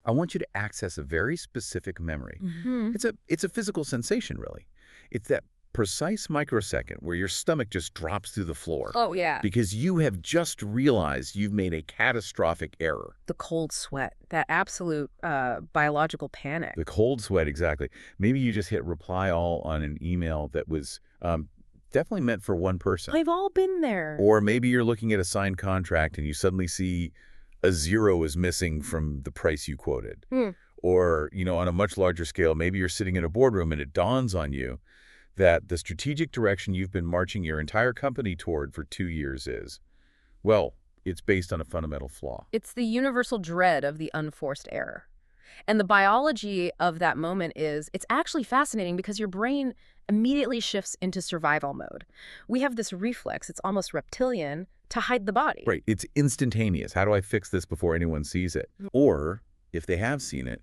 I want you to access a very specific memory. Hmm. It's a physical sensation, really. It's that precise microsecond where your stomach just drops through the floor Oh, yeah. because you have just realized you've made a catastrophic error. The cold sweat, that absolute biological panic. The cold sweat, exactly. Maybe you just hit reply all on an email that was definitely meant for one person. We've all been there. Or maybe you're looking at a signed contract and you suddenly see a zero is missing from the price you quoted. Hmm. Or, on a much larger scale, maybe you're sitting in a boardroom and it dawns on you that the strategic direction you've been marching your entire company toward for 2 years is, well, it's based on a fundamental flaw. It's the universal dread of the unforced error. And the biology of that moment it's actually fascinating because your brain immediately shifts into survival mode. We have this reflex, it's almost reptilian, to hide the body. Right. It's instantaneous. How do I fix this before anyone sees it? Or, if they have seen it,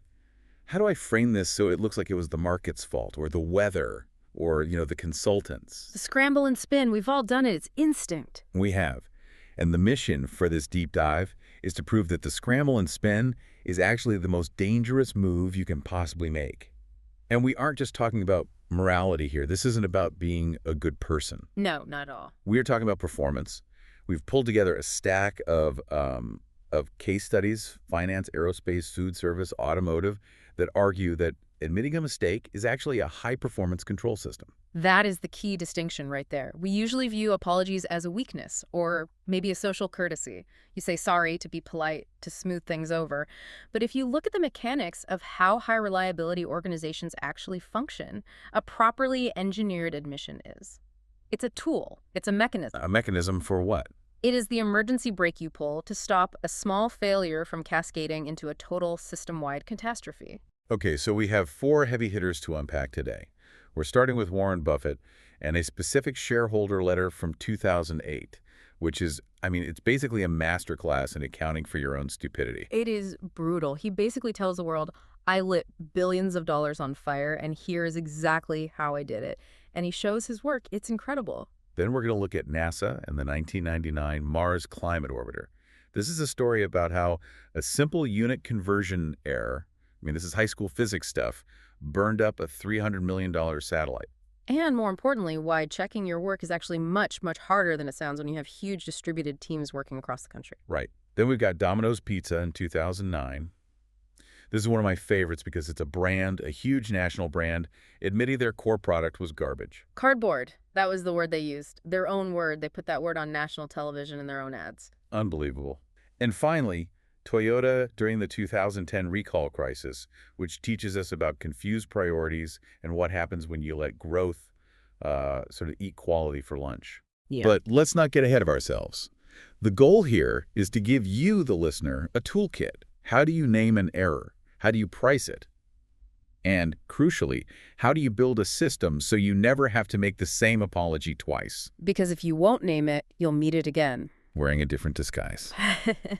how do I frame this so it looks like it was the market's fault or the weather or, the consultants? The scramble and spin, we've all done it. It's instinct. We have. And the mission for this deep dive is to prove that the scramble and spin is actually the most dangerous move you can possibly make. And we aren't just talking about morality here. This isn't about being a good person. No, not at all. We're talking about performance. We've pulled together a stack of case studies, finance, aerospace, food service, automotive, that argue that admitting a mistake is actually a high-performance control system. That is the key distinction right there. We usually view apologies as a weakness or maybe a social courtesy. You say sorry to be polite, to smooth things over. But if you look at the mechanics of how high-reliability organizations actually function, a properly engineered admission is. It's a tool. It's a mechanism. A mechanism for what? It is the emergency brake you pull to stop a small failure from cascading into a total system-wide catastrophe. Okay, so we have 4 heavy hitters to unpack today. We're starting with Warren Buffett and a specific shareholder letter from 2008, which is, it's basically a masterclass in accounting for your own stupidity. It is brutal. He basically tells the world, I lit billions of dollars on fire, and here is exactly how I did it. And he shows his work. It's incredible. Then we're going to look at NASA and the 1999 Mars Climate Orbiter. This is a story about how a simple unit conversion error, this is high school physics stuff, burned up a $300 million satellite. And more importantly, why checking your work is actually much, much harder than it sounds when you have huge distributed teams working across the country. Right. Then we've got Domino's Pizza in 2009. This is one of my favorites because it's a brand, a huge national brand, admitting their core product was garbage. Cardboard. That was the word they used. Their own word. They put that word on national television in their own ads. Unbelievable. And finally, Toyota during the 2010 recall crisis, which teaches us about confused priorities and what happens when you let growth sort of eat quality for lunch. Yeah. But let's not get ahead of ourselves. The goal here is to give you, the listener, a toolkit. How do you name an error? How do you price it? And, crucially, how do you build a system so you never have to make the same apology twice? Because if you won't name it, you'll meet it again. Wearing a different disguise.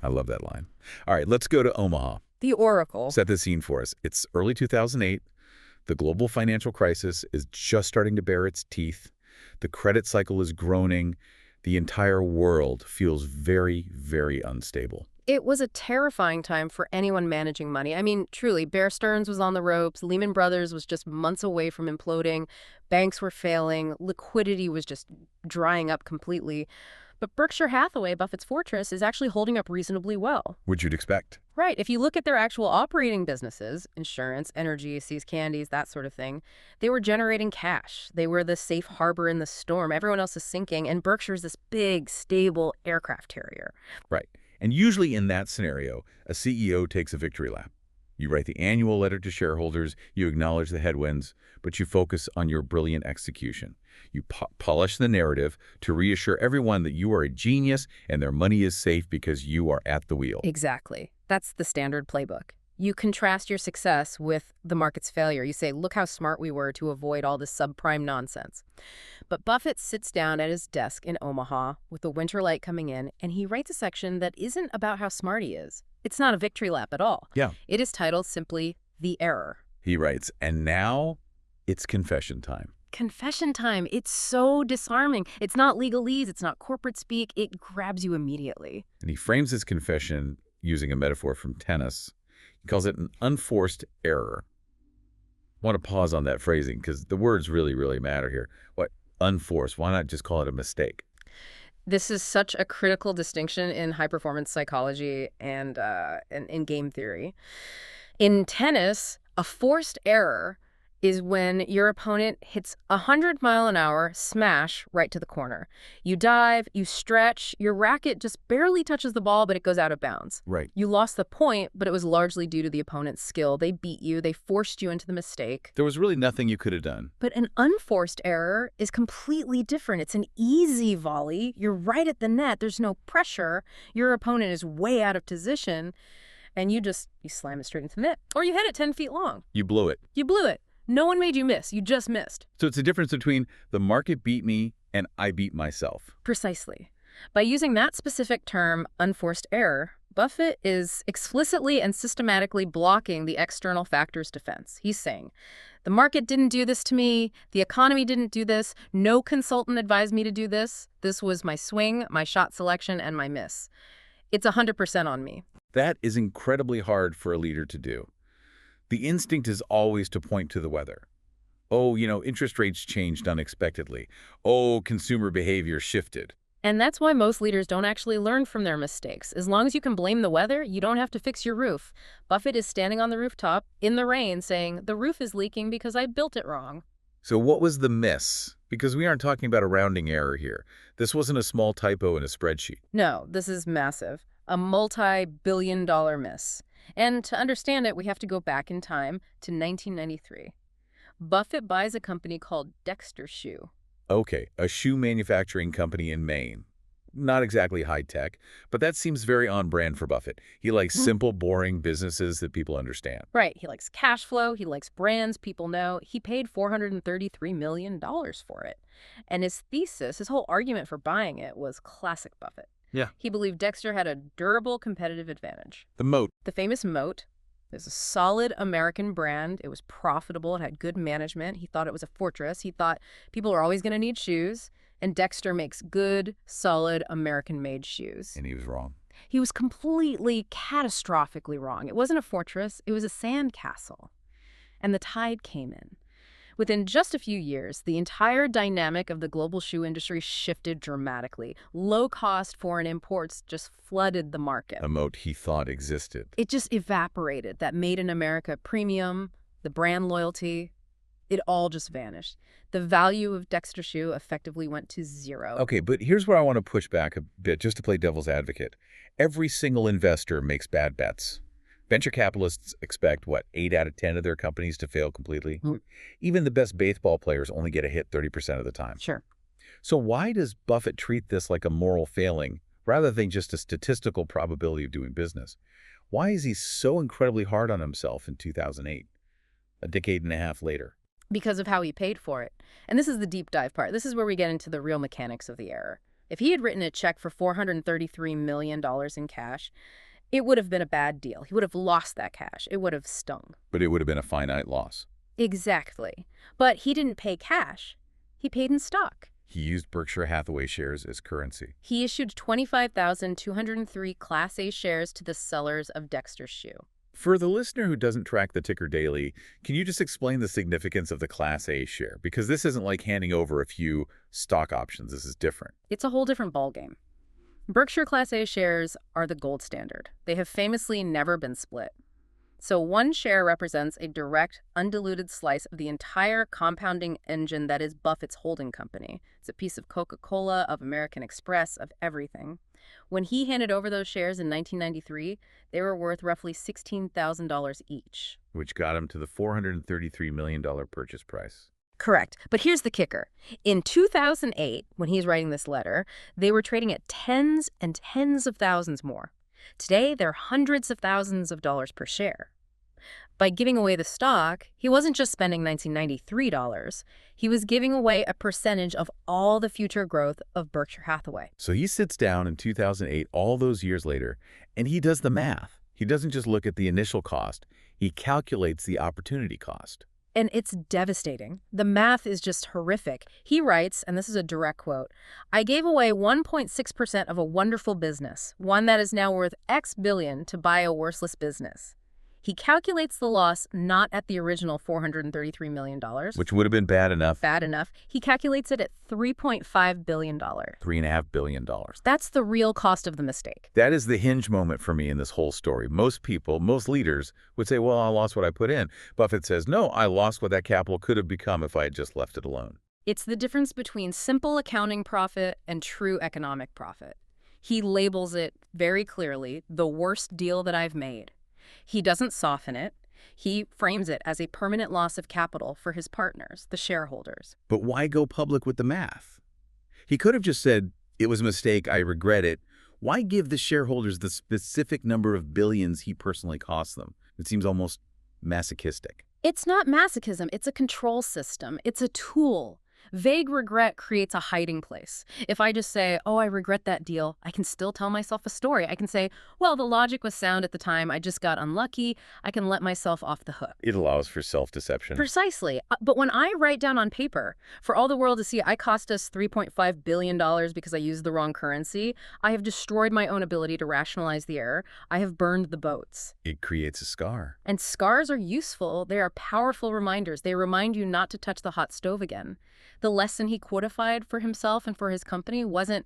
I love that line. All right, let's go to Omaha. The Oracle. Set the scene for us. It's early 2008. The global financial crisis is just starting to bare its teeth. The credit cycle is groaning. The entire world feels very, very unstable. It was a terrifying time for anyone managing money. Truly, Bear Stearns was on the ropes. Lehman Brothers was just months away from imploding. Banks were failing. Liquidity was just drying up completely. But Berkshire Hathaway, Buffett's fortress, is actually holding up reasonably well. Which you'd expect. Right. If you look at their actual operating businesses, insurance, energy, See's Candies, that sort of thing, they were generating cash. They were the safe harbor in the storm. Everyone else is sinking, and Berkshire's this big, stable aircraft carrier. Right. And usually in that scenario, a CEO takes a victory lap. You write the annual letter to shareholders, you acknowledge the headwinds, but you focus on your brilliant execution. You polish the narrative to reassure everyone that you are a genius and their money is safe because you are at the wheel. Exactly. That's the standard playbook. You contrast your success with the market's failure. You say, look how smart we were to avoid all this subprime nonsense. But Buffett sits down at his desk in Omaha with the winter light coming in, and he writes a section that isn't about how smart he is. It's not a victory lap at all. Yeah. It is titled simply The Error. He writes, and now it's confession time. Confession time. It's so disarming. It's not legalese. It's not corporate speak. It grabs you immediately. And he frames his confession using a metaphor from tennis. He calls it an unforced error. I want to pause on that phrasing because the words really, really matter here. What? Unforced. Why not just call it a mistake? This is such a critical distinction in high-performance psychology and in game theory. In tennis, a forced error is when your opponent hits 100-mile-an-hour smash right to the corner. You dive, you stretch, your racket just barely touches the ball, but it goes out of bounds. Right. You lost the point, but it was largely due to the opponent's skill. They beat you. They forced you into the mistake. There was really nothing you could have done. But an unforced error is completely different. It's an easy volley. You're right at the net. There's no pressure. Your opponent is way out of position, and you slam it straight into the net. Or you hit it 10 feet long. You blew it. You blew it. No one made you miss. You just missed. So it's the difference between the market beat me and I beat myself. Precisely. By using that specific term, unforced error, Buffett is explicitly and systematically blocking the external factors defense. He's saying, the market didn't do this to me, the economy didn't do this, no consultant advised me to do this. This was my swing, my shot selection, and my miss. It's 100% on me. That is incredibly hard for a leader to do. The instinct is always to point to the weather. Oh, interest rates changed unexpectedly. Oh, consumer behavior shifted. And that's why most leaders don't actually learn from their mistakes. As long as you can blame the weather, you don't have to fix your roof. Buffett is standing on the rooftop in the rain saying, the roof is leaking because I built it wrong. So what was the miss? Because we aren't talking about a rounding error here. This wasn't a small typo in a spreadsheet. No, this is massive. A multi-billion-dollar miss. And to understand it, we have to go back in time to 1993. Buffett buys a company called Dexter Shoe. Okay, a shoe manufacturing company in Maine. Not exactly high-tech, but that seems very on-brand for Buffett. He likes simple, boring businesses that people understand. Right. He likes cash flow. He likes brands people know. He paid $433 million for it. And his thesis, his whole argument for buying it was classic Buffett. Yeah. He believed Dexter had a durable competitive advantage. The moat. The famous moat. It was a solid American brand. It was profitable. It had good management. He thought it was a fortress. He thought people are always going to need shoes. And Dexter makes good, solid, American-made shoes. And he was wrong. He was completely, catastrophically wrong. It wasn't a fortress. It was a sandcastle. And the tide came in. Within just a few years, the entire dynamic of the global shoe industry shifted dramatically. Low-cost foreign imports just flooded the market. A moat he thought existed. It just evaporated. That Made in America premium, the brand loyalty, it all just vanished. The value of Dexter Shoe effectively went to zero. Okay, but here's where I want to push back a bit, just to play devil's advocate. Every single investor makes bad bets. Venture capitalists expect, 8 out of 10 of their companies to fail completely? Even the best baseball players only get a hit 30% of the time. Sure. So why does Buffett treat this like a moral failing rather than just a statistical probability of doing business? Why is he so incredibly hard on himself in 2008, a decade and a half later? Because of how he paid for it. And this is the deep dive part. This is where we get into the real mechanics of the error. If he had written a check for $433 million in cash, it would have been a bad deal. He would have lost that cash. It would have stung. But it would have been a finite loss. Exactly. But he didn't pay cash. He paid in stock. He used Berkshire Hathaway shares as currency. He issued 25,203 Class A shares to the sellers of Dexter Shoe. For the listener who doesn't track the ticker daily, can you just explain the significance of the Class A share? Because this isn't like handing over a few stock options. This is different. It's a whole different ballgame. Berkshire Class A shares are the gold standard. They have famously never been split. So one share represents a direct, undiluted slice of the entire compounding engine that is Buffett's holding company. It's a piece of Coca-Cola, of American Express, of everything. When he handed over those shares in 1993, they were worth roughly $16,000 each. Which got him to the $433 million purchase price. Correct. But here's the kicker. In 2008, when he's writing this letter, they were trading at tens and tens of thousands more. Today, they're hundreds of thousands of dollars per share. By giving away the stock, he wasn't just spending $1993. He was giving away a percentage of all the future growth of Berkshire Hathaway. So he sits down in 2008, all those years later, and he does the math. He doesn't just look at the initial cost. He calculates the opportunity cost. And it's devastating. The math is just horrific. He writes, and this is a direct quote, "I gave away 1.6% of a wonderful business, one that is now worth X billion, to buy a worthless business." He calculates the loss not at the original $433 million. Which would have been bad enough. Bad enough. He calculates it at $3.5 billion. $3.5 billion. That's the real cost of the mistake. That is the hinge moment for me in this whole story. Most people, most leaders would say, well, I lost what I put in. Buffett says, no, I lost what that capital could have become if I had just left it alone. It's the difference between simple accounting profit and true economic profit. He labels it very clearly, the worst deal that I've made. He doesn't soften it. He frames it as a permanent loss of capital for his partners, the shareholders. But why go public with the math? He could have just said, it was a mistake, I regret it. Why give the shareholders the specific number of billions he personally cost them? It seems almost masochistic. It's not masochism, it's a control system. It's a tool. Vague regret creates a hiding place. If I just say, oh, I regret that deal, I can still tell myself a story. I can say, well, the logic was sound at the time, I just got unlucky. I can let myself off the hook. It allows for self-deception. Precisely. But when I write down on paper, for all the world to see, I cost us $3.5 billion because I used the wrong currency, I have destroyed my own ability to rationalize the error. I have burned the boats. It creates a scar. And scars are useful. They are powerful reminders. They remind you not to touch the hot stove again. The lesson he quotified for himself and for his company wasn't,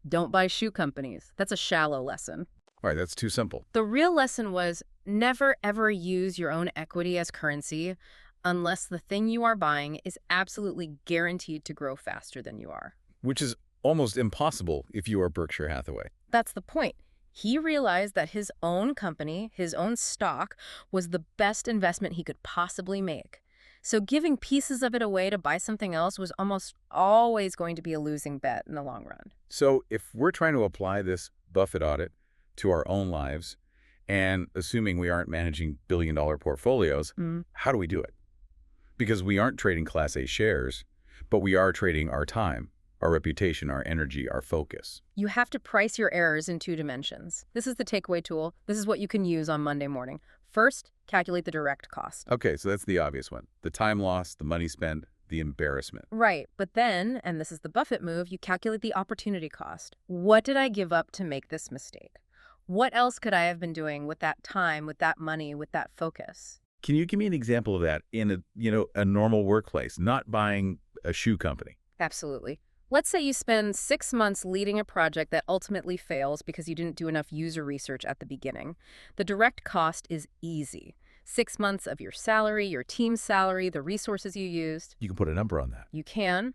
don't buy shoe companies. That's a shallow lesson. All right, that's too simple. The real lesson was, never ever use your own equity as currency unless the thing you are buying is absolutely guaranteed to grow faster than you are. Which is almost impossible if you are Berkshire Hathaway. That's the point. He realized that his own company, his own stock, was the best investment he could possibly make. So giving pieces of it away to buy something else was almost always going to be a losing bet in the long run. So if we're trying to apply this Buffett audit to our own lives, and assuming we aren't managing billion-dollar portfolios, how do we do it? Because we aren't trading Class A shares, but we are trading our time, our reputation, our energy, our focus. You have to price your errors in 2 dimensions. This is the takeaway tool. This is what you can use on Monday morning. First, calculate the direct cost. Okay, so that's the obvious one. The time lost, the money spent, the embarrassment. Right, but then, and this is the Buffett move, you calculate the opportunity cost. What did I give up to make this mistake? What else could I have been doing with that time, with that money, with that focus? Can you give me an example of that in a normal workplace, not buying a shoe company? Absolutely. Let's say you spend 6 months leading a project that ultimately fails because you didn't do enough user research at the beginning. The direct cost is easy. 6 months of your salary, your team's salary, the resources you used. You can put a number on that. You can,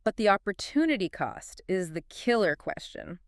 but the opportunity cost is the killer question.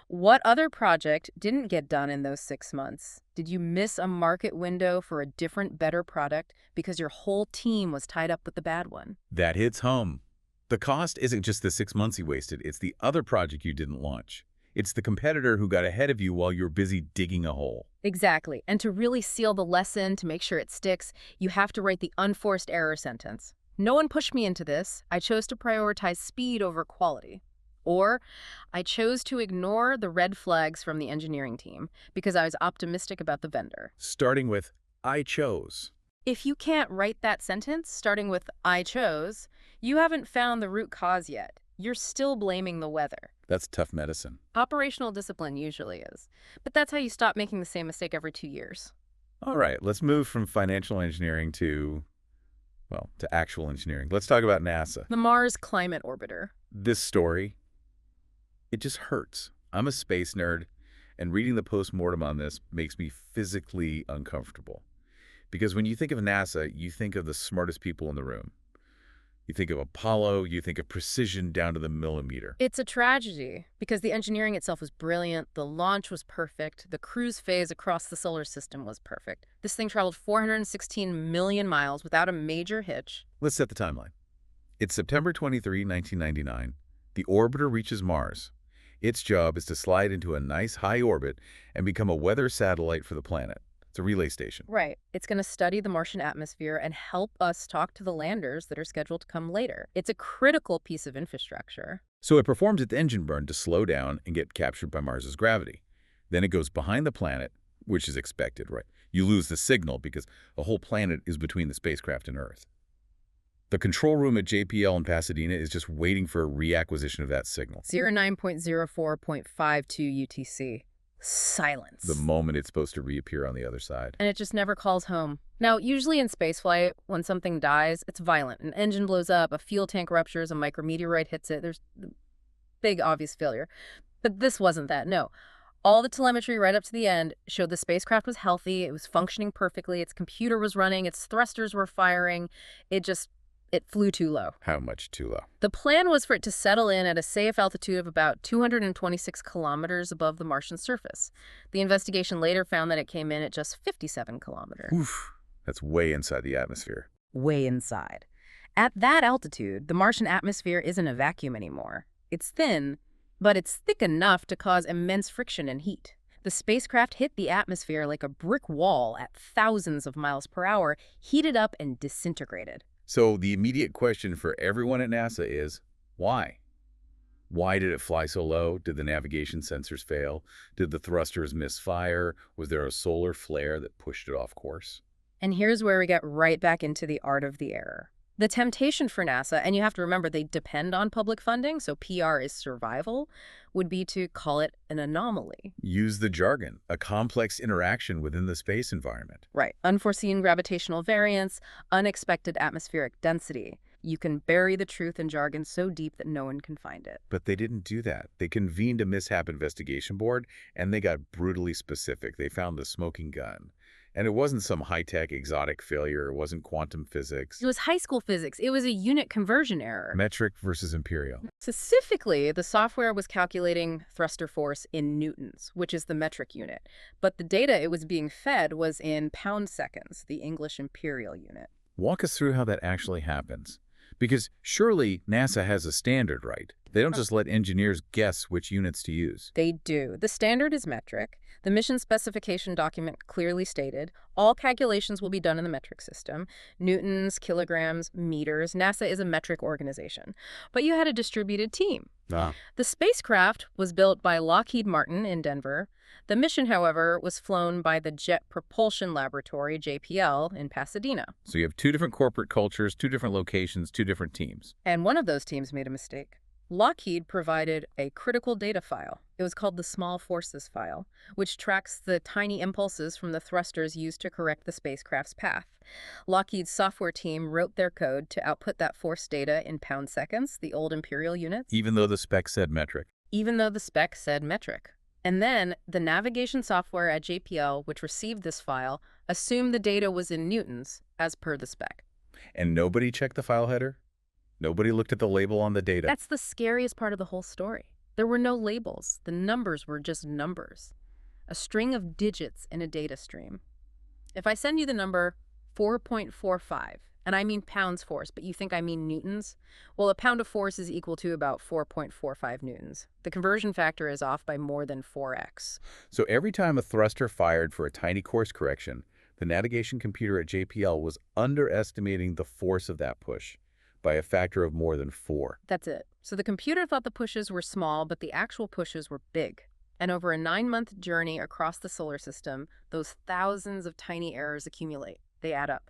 What other project didn't get done in those 6 months? Did you miss a market window for a different, better product because your whole team was tied up with the bad one? That hits home. The cost isn't just the 6 months you wasted, it's the other project you didn't launch. It's the competitor who got ahead of you while you're busy digging a hole. Exactly. And to really seal the lesson, to make sure it sticks, you have to write the unforced error sentence. No one pushed me into this. I chose to prioritize speed over quality. Or, I chose to ignore the red flags from the engineering team because I was optimistic about the vendor. Starting with, I chose. If you can't write that sentence, starting with I chose, you haven't found the root cause yet. You're still blaming the weather. That's tough medicine. Operational discipline usually is. But that's how you stop making the same mistake every 2 years. All right, let's move from financial engineering to actual engineering. Let's talk about NASA. The Mars Climate Orbiter. This story, it just hurts. I'm a space nerd, and reading the postmortem on this makes me physically uncomfortable. Because when you think of NASA, you think of the smartest people in the room. You think of Apollo, you think of precision down to the millimeter. It's a tragedy because the engineering itself was brilliant, the launch was perfect, the cruise phase across the solar system was perfect. This thing traveled 416 million miles without a major hitch. Let's set the timeline. It's September 23, 1999. The orbiter reaches Mars. Its job is to slide into a nice high orbit and become a weather satellite for the planet. It's a relay station. Right. It's going to study the Martian atmosphere and help us talk to the landers that are scheduled to come later. It's a critical piece of infrastructure. So it performs its engine burn to slow down and get captured by Mars's gravity. Then it goes behind the planet, which is expected, right? You lose the signal because the whole planet is between the spacecraft and Earth. The control room at JPL in Pasadena is just waiting for a reacquisition of that signal. 09.04.52 UTC. silence. The moment it's supposed to reappear on the other side. And it just never calls home. Now, usually in spaceflight, when something dies, it's violent. An engine blows up, a fuel tank ruptures, a micrometeorite hits it. There's big, obvious failure. But this wasn't that, no. All the telemetry right up to the end showed the spacecraft was healthy, it was functioning perfectly, its computer was running, its thrusters were firing. It flew too low. How much too low? The plan was for it to settle in at a safe altitude of about 226 kilometers above the Martian surface. The investigation later found that it came in at just 57 kilometers. Oof, that's way inside the atmosphere. Way inside. At that altitude, the Martian atmosphere isn't a vacuum anymore. It's thin, but it's thick enough to cause immense friction and heat. The spacecraft hit the atmosphere like a brick wall at thousands of miles per hour, heated up and disintegrated. So the immediate question for everyone at NASA is, why? Why did it fly so low? Did the navigation sensors fail? Did the thrusters misfire? Was there a solar flare that pushed it off course? And here's where we get right back into the art of the error. The temptation for NASA, and you have to remember they depend on public funding, so PR is survival, would be to call it an anomaly. Use the jargon, a complex interaction within the space environment. Right. Unforeseen gravitational variance, unexpected atmospheric density. You can bury the truth in jargon so deep that no one can find it. But they didn't do that. They convened a mishap investigation board, and they got brutally specific. They found the smoking gun. And it wasn't some high-tech exotic failure. It wasn't quantum physics. It was high school physics. It was a unit conversion error. Metric versus imperial. Specifically, the software was calculating thruster force in newtons, which is the metric unit. But the data it was being fed was in pound seconds, the English imperial unit. Walk us through how that actually happens. Because surely NASA has a standard, right? They don't just let engineers guess which units to use. They do. The standard is metric. The mission specification document clearly stated all calculations will be done in the metric system. Newtons, kilograms, meters. NASA is a metric organization. But you had a distributed team. The spacecraft was built by Lockheed Martin in Denver. The mission, however, was flown by the Jet Propulsion Laboratory, JPL, in Pasadena. So you have two different corporate cultures, two different locations, two different teams. And one of those teams made a mistake. Lockheed provided a critical data file. It was called the Small Forces file, which tracks the tiny impulses from the thrusters used to correct the spacecraft's path. Lockheed's software team wrote their code to output that force data in pound seconds, the old imperial units. Even though the spec said metric. Even though the spec said metric. And then the navigation software at JPL, which received this file, assumed the data was in newtons, as per the spec. And nobody checked the file header? Nobody looked at the label on the data? That's the scariest part of the whole story. There were no labels. The numbers were just numbers. A string of digits in a data stream. If I send you the number 4.45, and I mean pounds force, but you think I mean newtons, well, a pound of force is equal to about 4.45 newtons. The conversion factor is off by more than 4x. So every time a thruster fired for a tiny course correction, the navigation computer at JPL was underestimating the force of that push by a factor of more than 4. That's it. So the computer thought the pushes were small, but the actual pushes were big. And over a 9-month journey across the solar system, those thousands of tiny errors accumulate. They add up.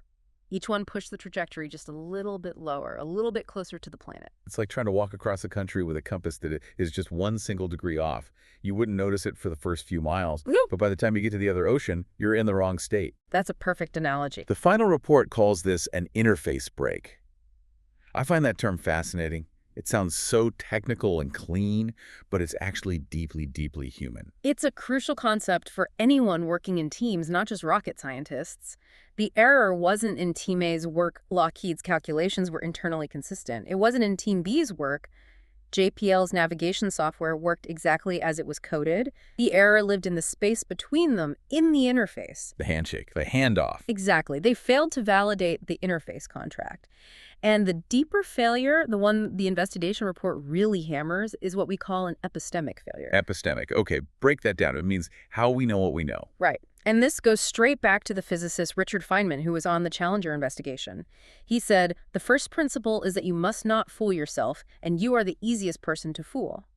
Each one pushed the trajectory just a little bit lower, a little bit closer to the planet. It's like trying to walk across the country with a compass that is just 1 single degree off. You wouldn't notice it for the first few miles, but by the time you get to the other ocean, you're in the wrong state. That's a perfect analogy. The final report calls this an interface break. I find that term fascinating. It sounds so technical and clean, but it's actually deeply, deeply human. It's a crucial concept for anyone working in teams, not just rocket scientists. The error wasn't in Team A's work. Lockheed's calculations were internally consistent. It wasn't in Team B's work. JPL's navigation software worked exactly as it was coded. The error lived in the space between them, in the interface. The handshake, the handoff. Exactly. They failed to validate the interface contract. And the deeper failure, the one the investigation report really hammers, is what we call an epistemic failure. Epistemic. Okay, break that down. It means how we know what we know. Right. And this goes straight back to the physicist Richard Feynman, who was on the Challenger investigation. He said, the first principle is that you must not fool yourself, and you are the easiest person to fool.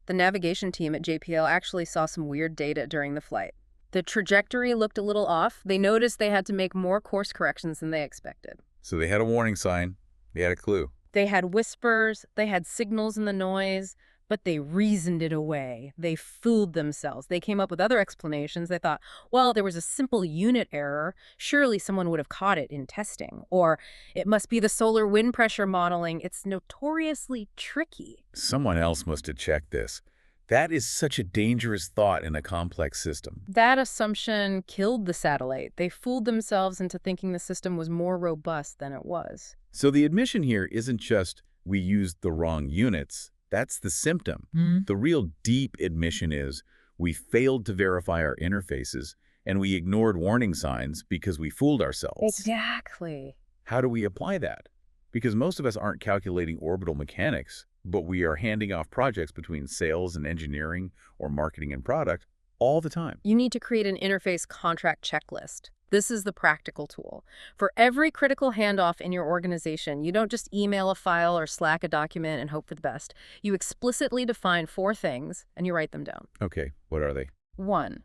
The navigation team at JPL actually saw some weird data during the flight. The trajectory looked a little off. They noticed they had to make more course corrections than they expected. So they had a warning sign. They had a clue. They had whispers, they had signals in the noise, But they reasoned it away. They fooled themselves. They came up with other explanations. They thought, well, there was a simple unit error. Surely someone would have caught it in testing. Or it must be the solar wind pressure modeling. It's notoriously tricky. Someone else must have checked this. That is such a dangerous thought in a complex system. That assumption killed the satellite. They fooled themselves into thinking the system was more robust than it was. So the admission here isn't just we used the wrong units. That's the symptom. The real deep admission is we failed to verify our interfaces and we ignored warning signs because we fooled ourselves. Exactly. How do we apply that? Because most of us aren't calculating orbital mechanics, but we are handing off projects between sales and engineering or marketing and product all the time. You need to create an interface contract checklist. This is the practical tool. For every critical handoff in your organization, you don't just email a file or Slack a document and hope for the best. You explicitly define 4 things and you write them down. Okay, what are they? 1,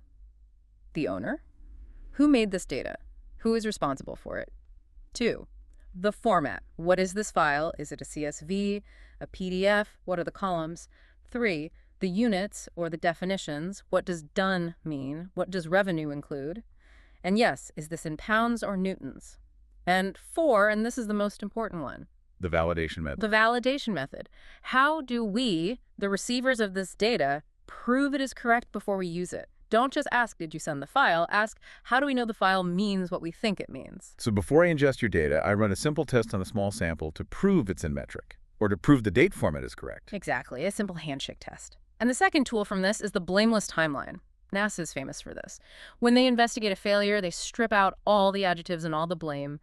the owner. Who made this data? Who is responsible for it? 2, the format. What is this file? Is it a CSV, a PDF? What are the columns? 3, the units or the definitions. What does done mean? What does revenue include? And yes, is this in pounds or newtons? And 4, and this is the most important one, The validation method. the validation method. How do we, the receivers of this data, prove it is correct before we use it? Don't just ask, did you send the file? Ask, how do we know the file means what we think it means? So before I ingest your data, I run a simple test on a small sample to prove it's in metric, or to prove the date format is correct. Exactly, a simple handshake test. And the second tool from this is the blameless timeline. NASA is famous for this. When they investigate a failure, they strip out all the adjectives and all the blame.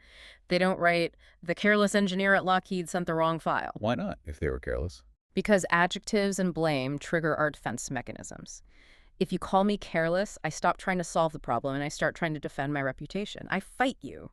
They don't write, the careless engineer at Lockheed sent the wrong file. Why not, if they were careless? Because adjectives and blame trigger our defense mechanisms. If you call me careless, I stop trying to solve the problem and I start trying to defend my reputation. I fight you.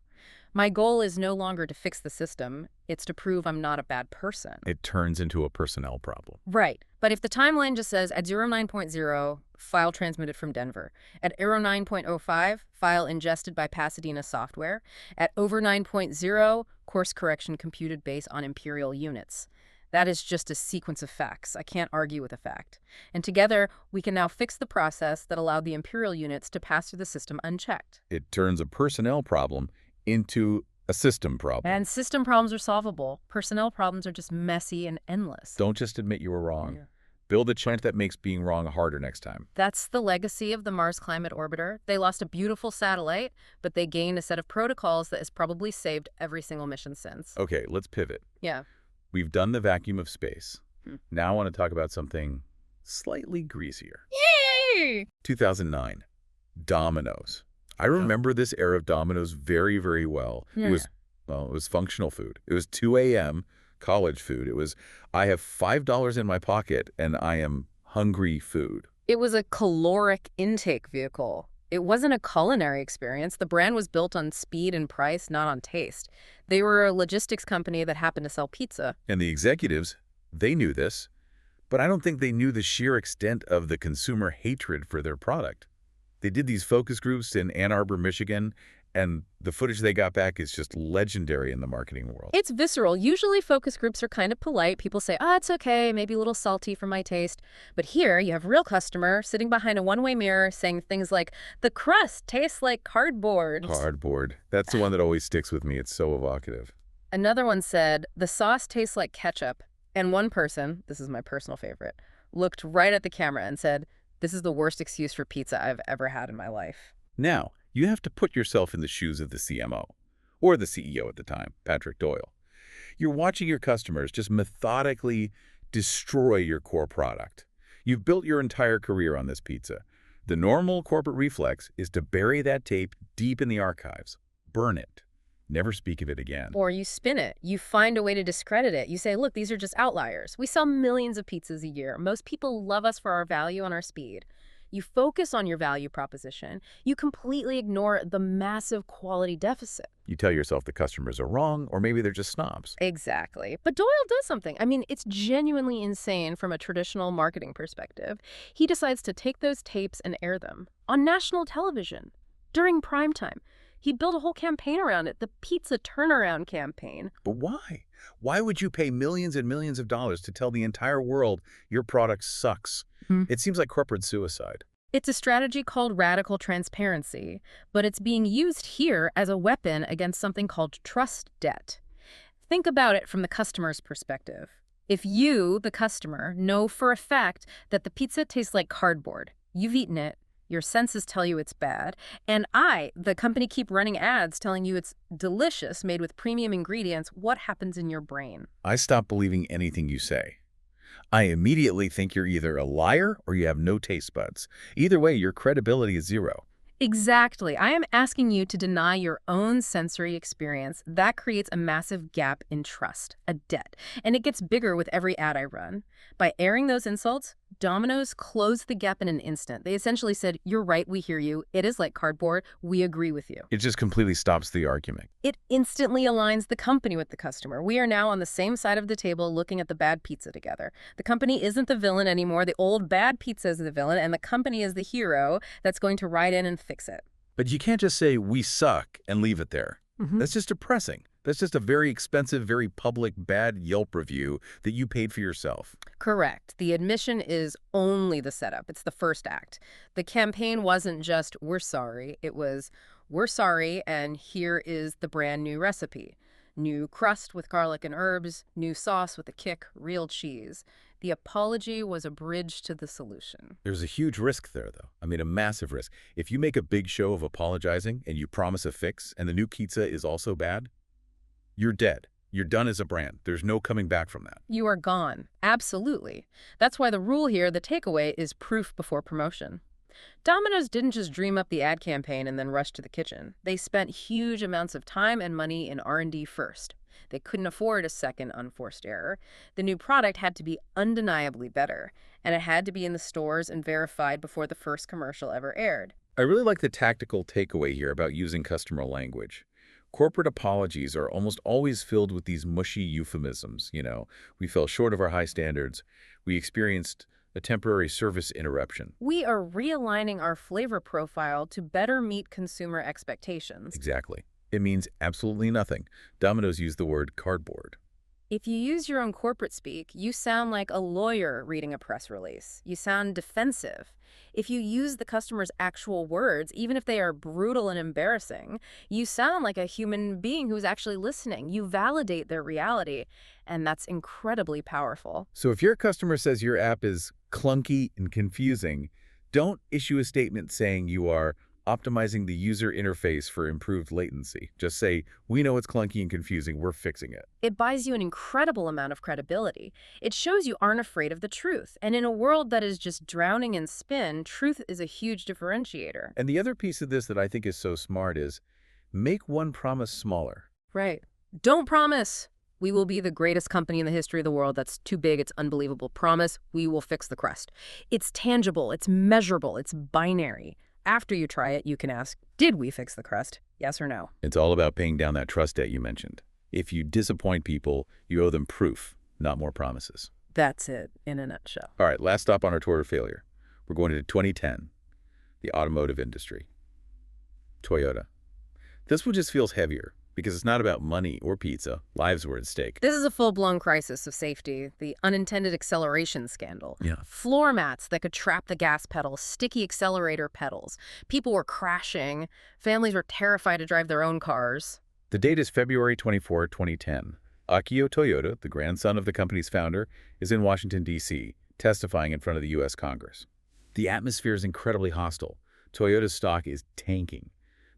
My goal is no longer to fix the system. It's to prove I'm not a bad person. It turns into a personnel problem. Right. But if the timeline just says at 09.0, file transmitted from Denver, at 09.05, file ingested by Pasadena software, at over 9.0, course correction computed based on imperial units. That is just a sequence of facts. I can't argue with a fact. And together, we can now fix the process that allowed the imperial units to pass through the system unchecked. It turns a personnel problem into a system problem. And system problems are solvable. Personnel problems are just messy and endless. Don't just admit you were wrong. Yeah. Build a chant that makes being wrong harder next time. That's the legacy of the Mars Climate Orbiter. They lost a beautiful satellite, but they gained a set of protocols that has probably saved every single mission since. Okay, let's pivot. Yeah. We've done the vacuum of space. Now I want to talk about something slightly greasier. Yay! 2009, Domino's. I remember this era of Domino's very, very well. Yeah. It was functional food. It was 2 a.m. college food. It was, I have $5 in my pocket and I am hungry food. It was a caloric intake vehicle. It wasn't a culinary experience. The brand was built on speed and price, not on taste. They were a logistics company that happened to sell pizza. And the executives, they knew this, but I don't think they knew the sheer extent of the consumer hatred for their product. They did these focus groups in Ann Arbor, Michigan, and the footage they got back is just legendary in the marketing world. It's visceral. Usually focus groups are kind of polite. People say, it's okay, maybe a little salty for my taste. But here you have a real customer sitting behind a one-way mirror saying things like, the crust tastes like cardboard. Cardboard. That's the one that always sticks with me. It's so evocative. Another one said, the sauce tastes like ketchup. And one person, this is my personal favorite, looked right at the camera and said, this is the worst excuse for pizza I've ever had in my life. Now, you have to put yourself in the shoes of the CMO, or the CEO at the time, Patrick Doyle. You're watching your customers just methodically destroy your core product. You've built your entire career on this pizza. The normal corporate reflex is to bury that tape deep in the archives. Burn it. Never speak of it again. Or you spin it. You find a way to discredit it. You say, look, these are just outliers. We sell millions of pizzas a year. Most people love us for our value and our speed. You focus on your value proposition. You completely ignore the massive quality deficit. You tell yourself the customers are wrong, or maybe they're just snobs. Exactly. But Doyle does something. I mean, it's genuinely insane from a traditional marketing perspective. He decides to take those tapes and air them on national television during prime time. He built a whole campaign around it, the pizza turnaround campaign. But why? Why would you pay millions and millions of dollars to tell the entire world your product sucks? It seems like corporate suicide. It's a strategy called radical transparency, but it's being used here as a weapon against something called trust debt. Think about it from the customer's perspective. If you, the customer, know for a fact that the pizza tastes like cardboard, you've eaten it, your senses tell you it's bad, and the company, keep running ads telling you it's delicious, made with premium ingredients, what happens in your brain? I stop believing anything you say. I immediately think you're either a liar or you have no taste buds. Either way, your credibility is zero. Exactly. I am asking you to deny your own sensory experience. That creates a massive gap in trust, a debt. And it gets bigger with every ad I run. By airing those insults, Domino's closed the gap in an instant. They essentially said, "You're right, we hear you. It is like cardboard. We agree with you." It just completely stops the argument. It instantly aligns the company with the customer. We are now on the same side of the table looking at the bad pizza together. The company isn't the villain anymore. The old bad pizza is the villain, and the company is the hero that's going to ride in and fix it. But you can't just say, "We suck," and leave it there. That's just depressing. That's just a very expensive, very public, bad Yelp review that you paid for yourself. Correct. The admission is only the setup. It's the first act. The campaign wasn't just, "We're sorry." It was, "We're sorry, and here is the brand new recipe. New crust with garlic and herbs, new sauce with a kick, real cheese." The apology was a bridge to the solution. There's a huge risk there, though. I mean, a massive risk. If you make a big show of apologizing and you promise a fix and the new pizza is also bad, you're dead. You're done as a brand. There's no coming back from that. You are gone. Absolutely. That's why the rule here, the takeaway, is proof before promotion. Domino's didn't just dream up the ad campaign and then rush to the kitchen. They spent huge amounts of time and money in R&D first. They couldn't afford a second unforced error. The new product had to be undeniably better, and it had to be in the stores and verified before the first commercial ever aired. I really like the tactical takeaway here about using customer language. Corporate apologies are almost always filled with these mushy euphemisms. We fell short of our high standards. We experienced a temporary service interruption. We are realigning our flavor profile to better meet consumer expectations. Exactly. It means absolutely nothing. Domino's used the word cardboard. If you use your own corporate speak, you sound like a lawyer reading a press release. You sound defensive. If you use the customer's actual words, even if they are brutal and embarrassing, you sound like a human being who's actually listening. You validate their reality, and that's incredibly powerful. So if your customer says your app is clunky and confusing, don't issue a statement saying you are optimizing the user interface for improved latency. Just say, "We know it's clunky and confusing, we're fixing it." It buys you an incredible amount of credibility. It shows you aren't afraid of the truth. And in a world that is just drowning in spin, truth is a huge differentiator. And the other piece of this that I think is so smart is make one promise smaller. Right. Don't promise we will be the greatest company in the history of the world. That's too big. It's unbelievable. Promise we will fix the crust. It's tangible. It's measurable. It's binary. After you try it, you can ask, did we fix the crust? Yes or no? It's all about paying down that trust debt you mentioned. If you disappoint people, you owe them proof, not more promises. That's it in a nutshell. All right, last stop on our tour of failure. We're going to 2010, the automotive industry. Toyota. This one just feels heavier because it's not about money or pizza. Lives were at stake. This is a full-blown crisis of safety, the unintended acceleration scandal. Yeah. Floor mats that could trap the gas pedal, sticky accelerator pedals. People were crashing. Families were terrified to drive their own cars. The date is February 24, 2010. Akio Toyoda, the grandson of the company's founder, is in Washington, D.C., testifying in front of the U.S. Congress. The atmosphere is incredibly hostile. Toyota's stock is tanking.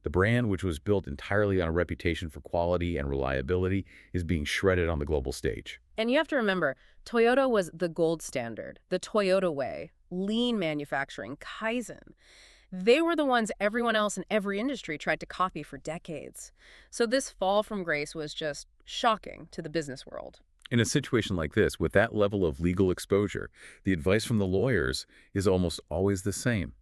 The brand, which was built entirely on a reputation for quality and reliability, is being shredded on the global stage. And you have to remember, Toyota was the gold standard, the Toyota way, lean manufacturing, Kaizen. They were the ones everyone else in every industry tried to copy for decades. So this fall from grace was just shocking to the business world. In a situation like this, with that level of legal exposure, the advice from the lawyers is almost always the same.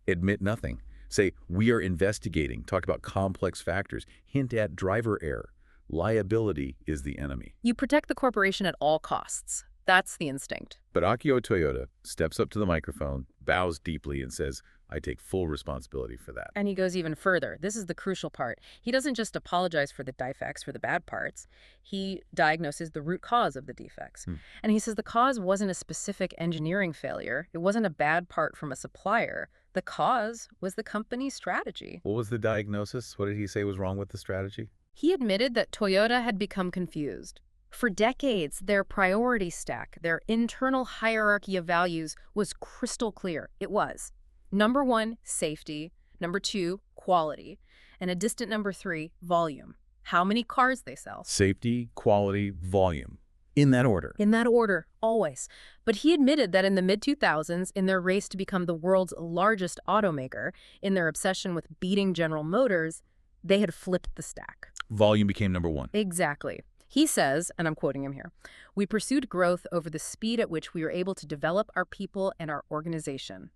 Admit nothing. Say, "We are investigating." Talk about complex factors. Hint at driver error. Liability is the enemy. You protect the corporation at all costs. That's the instinct. But Akio Toyoda steps up to the microphone, bows deeply, and says, I take full responsibility for that. And he goes even further. This is the crucial part. He doesn't just apologize for the defects, for the bad parts. He diagnoses the root cause of the defects. And he says the cause wasn't a specific engineering failure. It wasn't a bad part from a supplier. The cause was the company's strategy. What was the diagnosis? What did he say was wrong with the strategy? He admitted that Toyota had become confused. For decades, their priority stack, their internal hierarchy of values, was crystal clear. It was. Number 1, safety. Number 2, quality. And a distant number 3, volume. How many cars they sell. Safety, quality, volume. In that order. In that order, always. But he admitted that in the mid-2000s, in their race to become the world's largest automaker, in their obsession with beating General Motors, they had flipped the stack. Volume became number 1. Exactly. He says, and I'm quoting him here, "We pursued growth over the speed at which we were able to develop our people and our organization."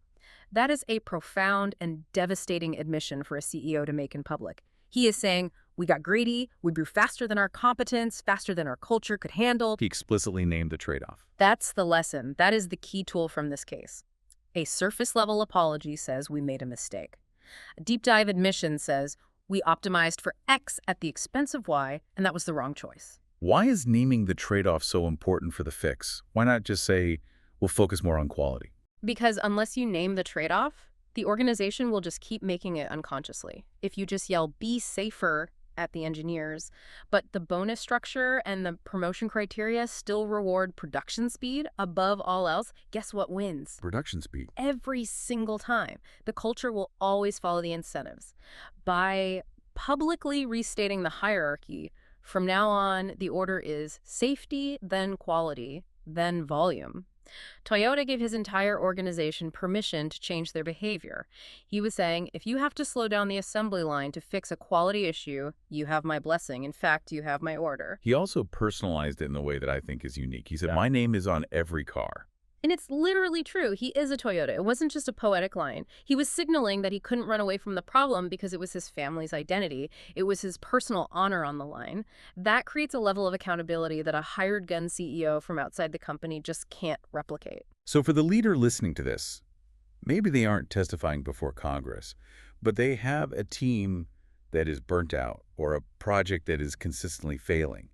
That is a profound and devastating admission for a CEO to make in public. He is saying, we got greedy, we grew faster than our competence, faster than our culture could handle. He explicitly named the trade-off. That's the lesson. That is the key tool from this case. A surface-level apology says we made a mistake. A deep-dive admission says we optimized for X at the expense of Y, and that was the wrong choice. Why is naming the trade-off so important for the fix? Why not just say, we'll focus more on quality? Because unless you name the trade-off, the organization will just keep making it unconsciously. If you just yell, be safer at the engineers, but the bonus structure and the promotion criteria still reward production speed above all else, guess what wins? Production speed. Every single time. The culture will always follow the incentives. By publicly restating the hierarchy, from now on, the order is safety, then quality, then volume. Toyota gave his entire organization permission to change their behavior. He was saying, if you have to slow down the assembly line to fix a quality issue, you have my blessing. In fact, you have my order. He also personalized it in a way that I think is unique. He said, my name is on every car. And it's literally true. He is a Toyota. It wasn't just a poetic line. He was signaling that he couldn't run away from the problem because it was his family's identity. It was his personal honor on the line. That creates a level of accountability that a hired gun CEO from outside the company just can't replicate. So for the leader listening to this, maybe they aren't testifying before Congress, but they have a team that is burnt out or a project that is consistently failing.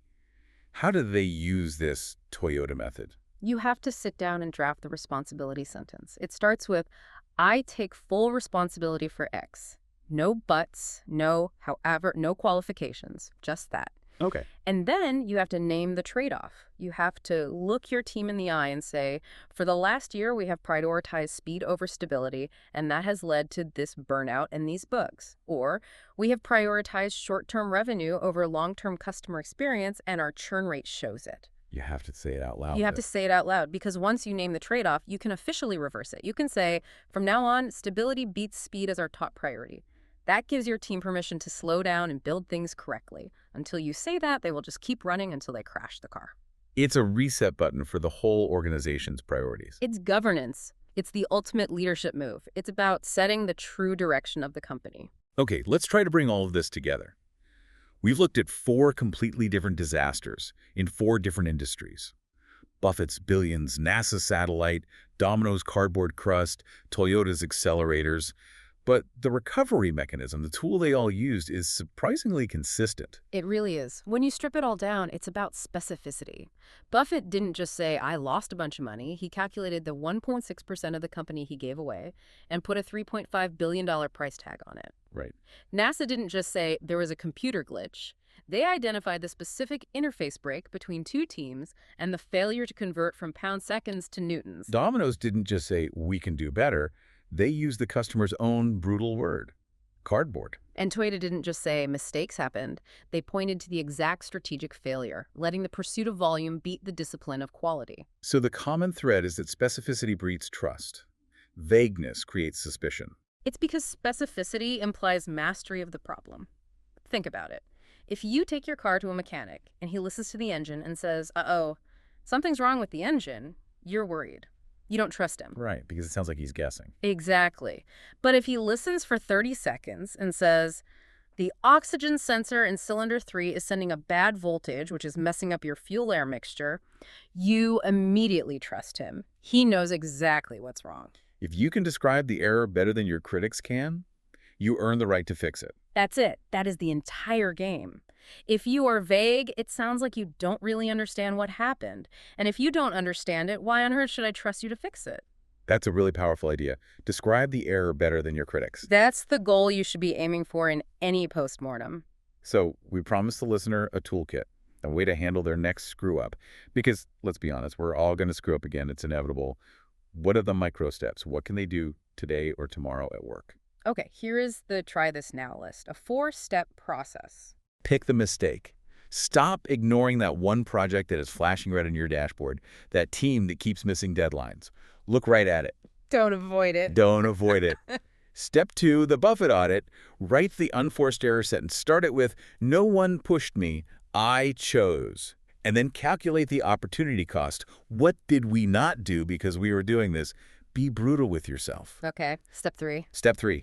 How do they use this Toyota method? You have to sit down and draft the responsibility sentence. It starts with, I take full responsibility for X. No buts, no however, no qualifications, just that. Okay. And then you have to name the trade-off. You have to look your team in the eye and say, for the last year, we have prioritized speed over stability, and that has led to this burnout and these bugs. Or we have prioritized short-term revenue over long-term customer experience, and our churn rate shows it. You have to say it out loud. You have to say it out loud, because once you name the trade-off, you can officially reverse it. You can say, from now on, stability beats speed as our top priority. That gives your team permission to slow down and build things correctly. Until you say that, they will just keep running until they crash the car. It's a reset button for the whole organization's priorities. It's governance. It's the ultimate leadership move. It's about setting the true direction of the company. Okay, let's try to bring all of this together. We've looked at 4 completely different disasters in 4 different industries. Buffett's billions, NASA's satellite, Domino's cardboard crust, Toyota's accelerators. But the recovery mechanism, the tool they all used, is surprisingly consistent. It really is. When you strip it all down, it's about specificity. Buffett didn't just say, I lost a bunch of money. He calculated the 1.6% of the company he gave away and put a $3.5 billion price tag on it. Right. NASA didn't just say there was a computer glitch. They identified the specific interface break between 2 teams and the failure to convert from pound-seconds to newtons. Domino's didn't just say, we can do better. They used the customer's own brutal word, cardboard. And Toyota didn't just say mistakes happened. They pointed to the exact strategic failure, letting the pursuit of volume beat the discipline of quality. So the common thread is that specificity breeds trust. Vagueness creates suspicion. It's because specificity implies mastery of the problem. Think about it. If you take your car to a mechanic and he listens to the engine and says, uh-oh, something's wrong with the engine, you're worried. You don't trust him. Right, because it sounds like he's guessing. Exactly. But if he listens for 30 seconds and says, The oxygen sensor in cylinder 3 is sending a bad voltage, which is messing up your fuel-air mixture. You immediately trust him. He knows exactly what's wrong. If you can describe the error better than your critics can, you earn the right to fix it. That's it. That is the entire game. If you are vague, it sounds like you don't really understand what happened. And if you don't understand it, why on earth should I trust you to fix it? That's a really powerful idea. Describe the error better than your critics. That's the goal you should be aiming for in any postmortem. So we promised the listener a toolkit, a way to handle their next screw-up. Because, let's be honest, we're all going to screw up again. It's inevitable. What are the micro steps? What can they do today or tomorrow at work? Okay, here is the try this now list, a 4-step process. Pick the mistake. Stop ignoring that one project that is flashing red on your dashboard, that team that keeps missing deadlines. Look right at it. Don't avoid it. Don't avoid it. Step 2, the Buffett audit. Write the unforced error sentence. Start it with, no one pushed me, I chose. And then calculate the opportunity cost. What did we not do because we were doing this? Be brutal with yourself. Okay, step 3. Step 3,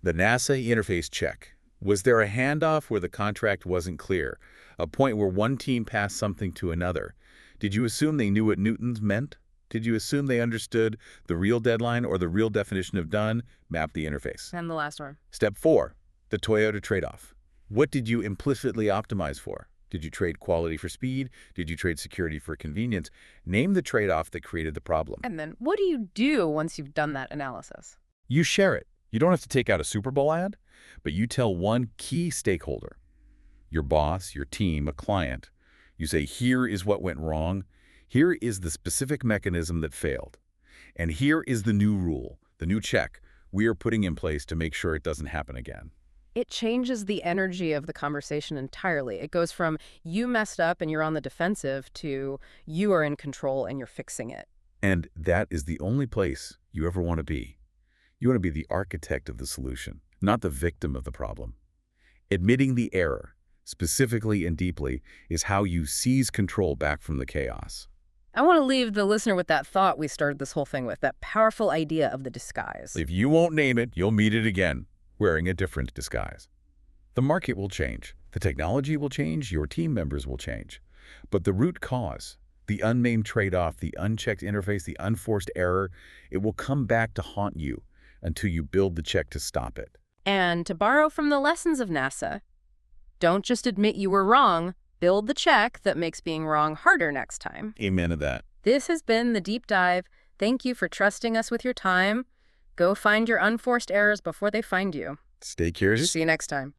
the NASA interface check. Was there a handoff where the contract wasn't clear? A point where one team passed something to another? Did you assume they knew what newtons meant? Did you assume they understood the real deadline or the real definition of done? Map the interface. And the last one. Step 4, the Toyota trade-off. What did you implicitly optimize for? Did you trade quality for speed? Did you trade security for convenience? Name the trade-off that created the problem. And then what do you do once you've done that analysis? You share it. You don't have to take out a Super Bowl ad, but you tell one key stakeholder, your boss, your team, a client. You say, here is what went wrong. Here is the specific mechanism that failed. And here is the new rule, the new check we are putting in place to make sure it doesn't happen again. It changes the energy of the conversation entirely. It goes from you messed up and you're on the defensive to you are in control and you're fixing it. And that is the only place you ever want to be. You want to be the architect of the solution, not the victim of the problem. Admitting the error, specifically and deeply, is how you seize control back from the chaos. I want to leave the listener with that thought we started this whole thing with, that powerful idea of the disguise. If you won't name it, you'll meet it again, wearing a different disguise. The market will change. The technology will change. Your team members will change. But the root cause, the unnamed trade-off, the unchecked interface, the unforced error, it will come back to haunt you until you build the check to stop it. And to borrow from the lessons of NASA, don't just admit you were wrong, build the check that makes being wrong harder next time. Amen to that. This has been The Deep Dive. Thank you for trusting us with your time. Go find your unforced errors before they find you. Stay curious. See you next time.